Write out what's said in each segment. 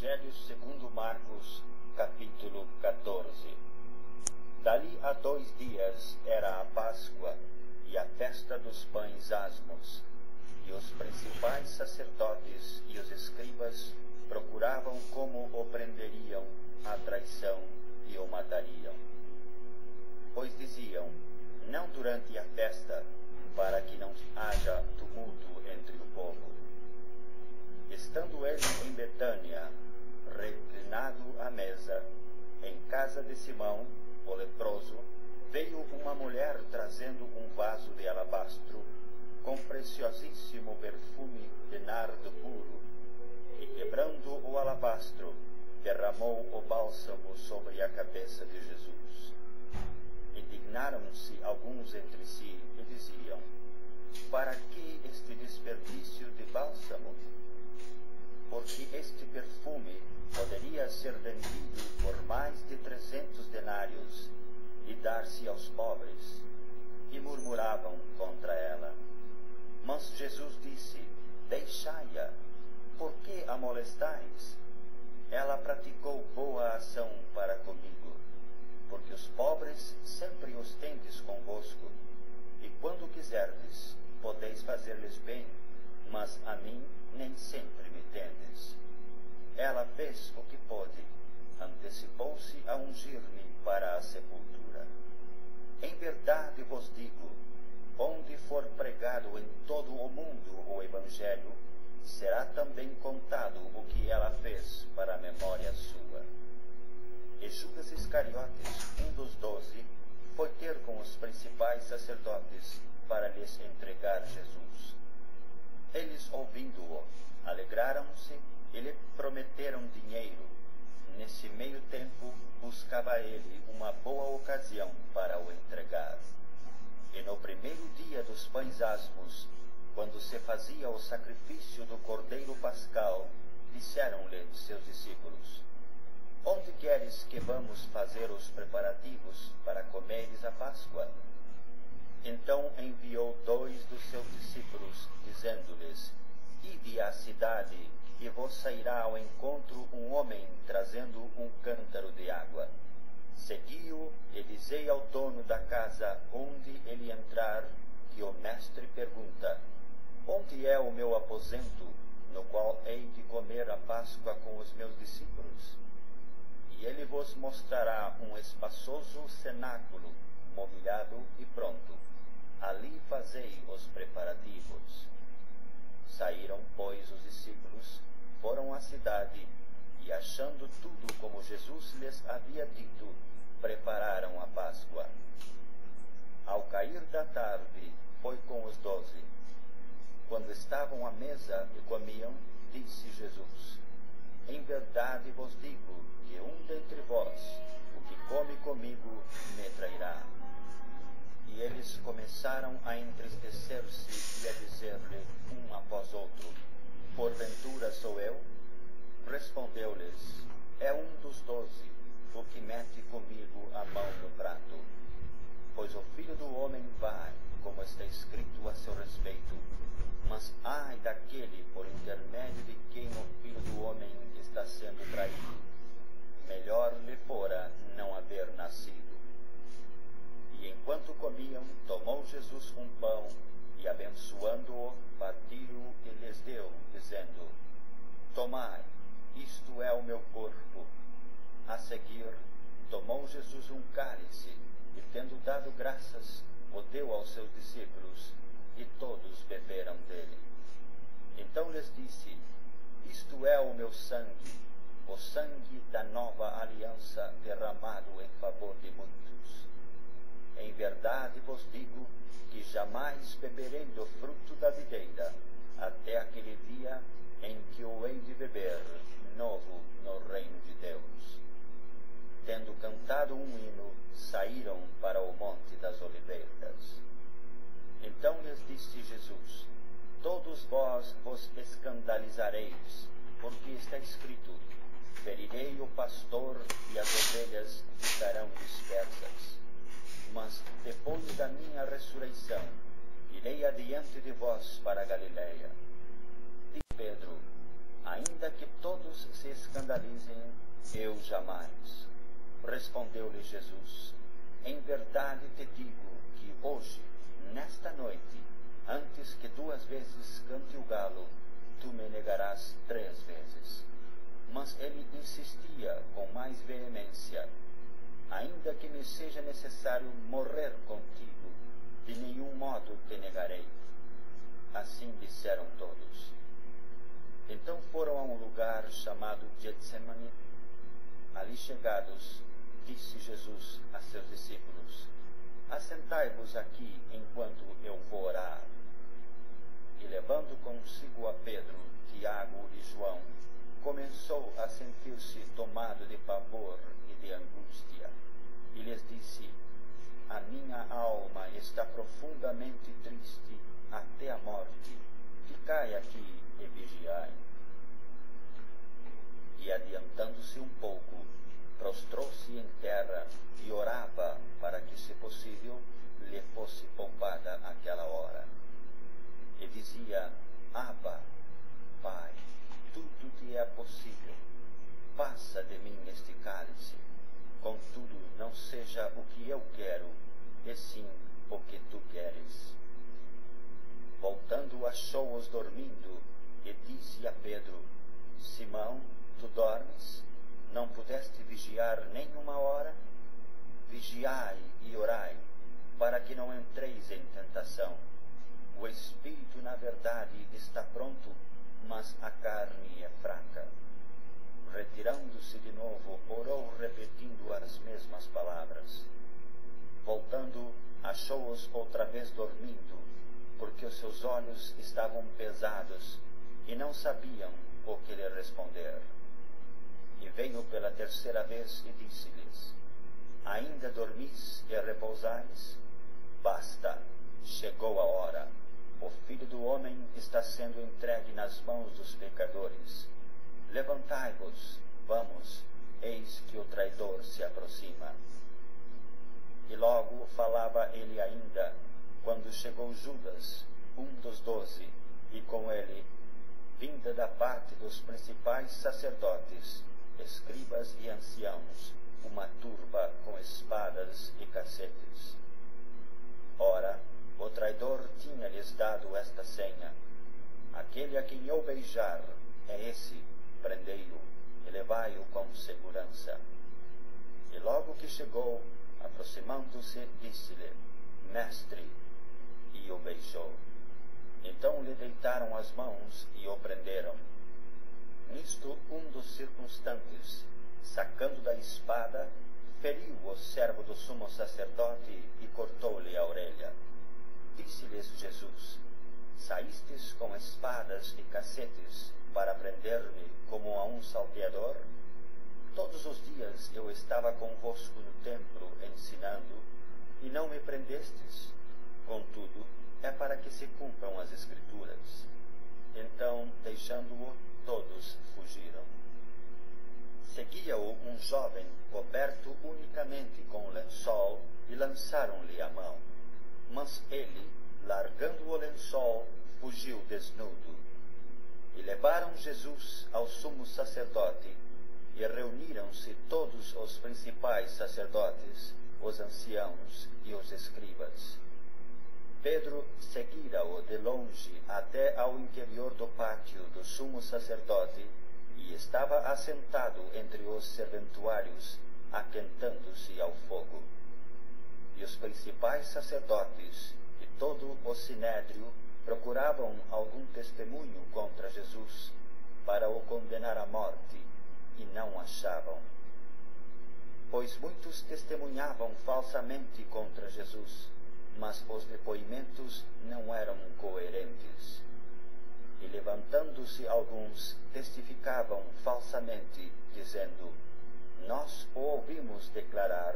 Evangelho segundo Marcos, capítulo 14. Dali a 2 dias era a Páscoa e a festa dos pães asmos, e os principais sacerdotes e os escribas procuravam como o prenderiam à traição e o matariam. Pois diziam, não durante a festa, para que não haja tumulto entre o povo. Estando ele em Betânia, reclinado à mesa, em casa de Simão, o leproso, veio uma mulher trazendo um vaso de alabastro, com preciosíssimo perfume de nardo puro, e quebrando o alabastro, derramou o bálsamo sobre a cabeça de Jesus. Indignaram-se alguns entre si e diziam, para que este desperdício de bálsamo? Porque este perfume poderia ser vendido por mais de 300 denários e dar-se aos pobres. E murmuravam contra ela. Mas Jesus disse, deixai-a, por que a molestais? Ela praticou boa ação para comigo, porque os pobres sempre os tendes convosco, e quando quiserdes, podeis fazer-lhes bem, mas a mim nem sempre me tendes. Ela fez o que pôde, antecipou-se a ungir-me para a sepultura. Em verdade vos digo, onde for pregado em todo o mundo o Evangelho, será também contado o que ela fez para a memória sua. E Judas Iscariotes, um dos 12, foi ter com os principais sacerdotes para lhes entregar Jesus. Eles, ouvindo-o, alegraram-se e lhe prometeram dinheiro. Nesse meio tempo, buscava ele uma boa ocasião para o entregar. E no primeiro dia dos pães asmos, quando se fazia o sacrifício do cordeiro pascal, disseram-lhe seus discípulos, onde queres que vamos fazer os preparativos para comeres a Páscoa? Então enviou 2 dos seus discípulos, dizendo-lhes, ide à cidade, e vos sairá ao encontro um homem trazendo um cântaro de água. Segui-o e dizei ao dono da casa onde ele entrar, que o mestre pergunta, onde é o meu aposento, no qual hei de comer a Páscoa com os meus discípulos? E ele vos mostrará um espaçoso cenáculo, mobiliado e pronto. Ali fazei os preparativos. Saíram, pois, os discípulos, foram à cidade, e achando tudo como Jesus lhes havia dito, prepararam a Páscoa. Ao cair da tarde, foi com os 12. Quando estavam à mesa e comiam, disse Jesus, em verdade vos digo que um dentre vós, o que come comigo, me trairá. E eles começaram a entristecer-se e a dizer-lhe um após outro, porventura sou eu? Respondeu-lhes, é um dos 12, o que mete comigo a mão no prato. Pois o Filho do Homem vai, como está escrito a seu respeito, mas ai daquele por intermédio de quem o Filho do Homem está sendo traído. Melhor lhe fora não haver nascido. E enquanto comiam, tomou Jesus um pão, e abençoando-o, partiu e lhes deu, dizendo, tomai, isto é o meu corpo. A seguir, tomou Jesus um cálice, e tendo dado graças, o deu aos seus discípulos, e todos beberam dele. Então lhes disse, isto é o meu sangue, o sangue da nova aliança derramado em favor de muitos. Em verdade vos digo que jamais beberei do fruto da videira, até aquele dia em que o hei de beber novo no reino de Deus. Tendo cantado um hino, saíram para o Monte das Oliveiras. Então lhes disse Jesus, todos vós vos escandalizareis, porque está escrito, ferirei o pastor e as ovelhas ficarão dispersas. Mas depois da minha ressurreição, irei adiante de vós para a Galileia. Disse Pedro, ainda que todos se escandalizem, escandalizem, eu jamais. Respondeu-lhe Jesus: em verdade te digo que hoje, nesta noite, antes que 2 vezes cante o galo, tu me negarás 3 vezes. Mas ele insistia com mais veemência: ainda que me seja necessário morrer contigo, de nenhum modo te negarei. Assim disseram todos. Então foram a um lugar chamado Getsemane. Ali chegados, disse Jesus a seus discípulos: assentai-vos aqui enquanto eu vou orar. E levando consigo a Pedro, Tiago e João, começou a sentir-se tomado de pavor e de angústia, e lhes disse: a minha alma está profundamente triste até a morte. Ficai aqui e vigiai. E adiantando-se um pouco, prostrou-se em terra e orava para que, se possível, lhe fosse poupada aquela hora. E dizia: Abba, Pai, tudo te é possível. Passa de mim este cálice. Contudo, não seja o que eu quero, e sim o que tu queres. Voltando, achou-os dormindo, e disse a Pedro: Simão, tu dormes? Não pudeste vigiar nem 1 hora? Vigiai e orai, para que não entreis em tentação. O espírito, na verdade, está pronto, mas a carne é fraca. Retirando-se de novo, orou repetindo as mesmas palavras. Voltando, achou-os outra vez dormindo, porque os seus olhos estavam pesados e não sabiam o que lhe responder. E veio pela 3ª vez e disse-lhes: ainda dormis e repousais? Basta, chegou a hora. O Filho do Homem está sendo entregue nas mãos dos pecadores. Levantai-vos, vamos, eis que o traidor se aproxima. E logo falava ele ainda, quando chegou Judas, um dos 12, e com ele, vinda da parte dos principais sacerdotes, escribas e anciãos, uma turba com espadas e cacetes. Ora, o traidor tinha-lhes dado esta senha: aquele a quem eu beijar é esse, prendei-o e levai-o com segurança. E logo que chegou, aproximando-se, disse-lhe: Mestre, e o beijou. Então lhe deitaram as mãos e o prenderam. Nisto, um dos circunstantes, sacando da espada, feriu o servo do sumo sacerdote e cortou-lhe a orelha. Disse-lhes Jesus: saístes com espadas e cacetes para prender-me como a um salteador? Todos os dias eu estava convosco no templo ensinando, e não me prendestes. Contudo, é para que se cumpram as Escrituras. Então, deixando-o, todos fugiram. Seguia-o um jovem coberto unicamente com lençol, e lançaram-lhe a mão. Mas ele, largando o lençol, fugiu desnudo. E levaram Jesus ao sumo sacerdote, e reuniram-se todos os principais sacerdotes, os anciãos e os escribas. Pedro seguira-o de longe até ao interior do pátio do sumo sacerdote, e estava assentado entre os serventuários, aquentando-se ao fogo. E os principais sacerdotes e todo o sinédrio procuravam algum testemunho contra Jesus, para o condenar à morte, e não achavam. Pois muitos testemunhavam falsamente contra Jesus, mas os depoimentos não eram coerentes. E levantando-se alguns, testificavam falsamente, dizendo: nós o ouvimos declarar: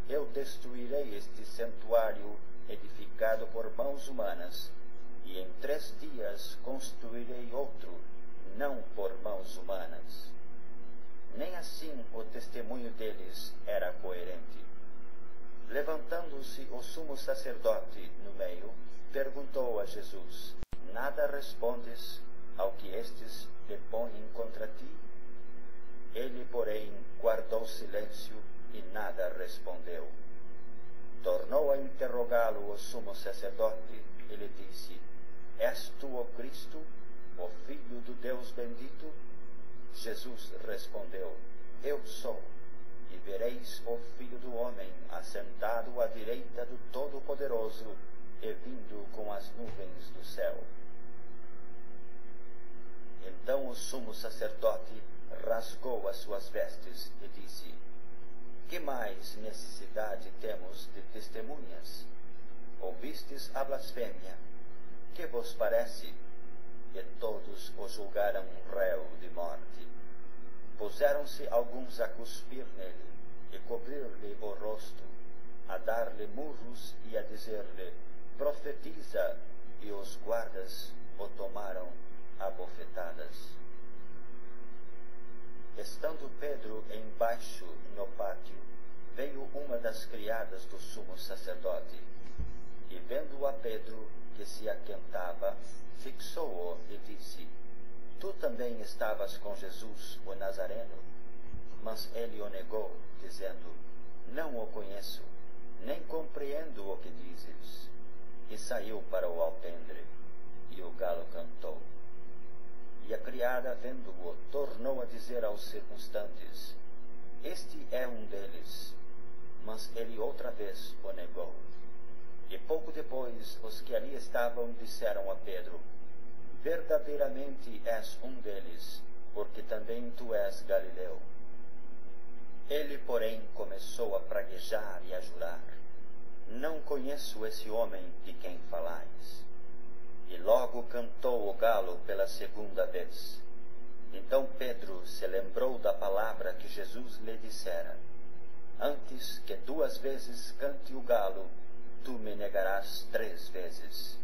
eu destruirei este santuário edificado por mãos humanas, e em 3 dias construirei outro, não por mãos humanas. Nem assim o testemunho deles era coerente. Levantando-se o sumo sacerdote no meio, perguntou a Jesus: nada respondes ao que estes depõem contra ti? silêncio e nada respondeu. Tornou a interrogá-lo o sumo sacerdote e lhe disse: És tu o Cristo, o Filho do Deus bendito? Jesus respondeu: Eu sou. E vereis o Filho do Homem assentado à direita do Todo-Poderoso e vindo com as nuvens do céu. Então o sumo sacerdote rasgou as suas vestes e disse: Que mais necessidade temos de testemunhas? Ouvistes a blasfêmia? Que vos parece? E todos o julgaram réu de morte. Puseram-se alguns a cuspir nele e cobrir-lhe o rosto, a dar-lhe murros e a dizer-lhe: Profetiza! E os guardas o tomaram a bofetadas. Estando Pedro embaixo no pátio, veio uma das criadas do sumo sacerdote, e vendo a Pedro, que se aquentava, fixou-o e disse: Tu também estavas com Jesus, o Nazareno? Mas ele o negou, dizendo: Não o conheço, nem compreendo o que dizes. E saiu para o alpendre, e o galo cantou. E a criada, vendo-o, tornou a dizer aos circunstantes: Este é um deles. Mas ele outra vez o negou. E pouco depois, os que ali estavam disseram a Pedro: Verdadeiramente és um deles, porque também tu és galileu. Ele, porém, começou a praguejar e a jurar: Não conheço esse homem de quem falais. E logo cantou o galo pela segunda vez. Então Pedro se lembrou da palavra que Jesus lhe dissera: Antes que 2 vezes cante o galo, tu me negarás 3 vezes.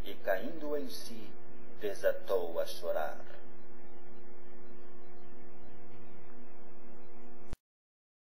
E caindo em si, desatou a chorar.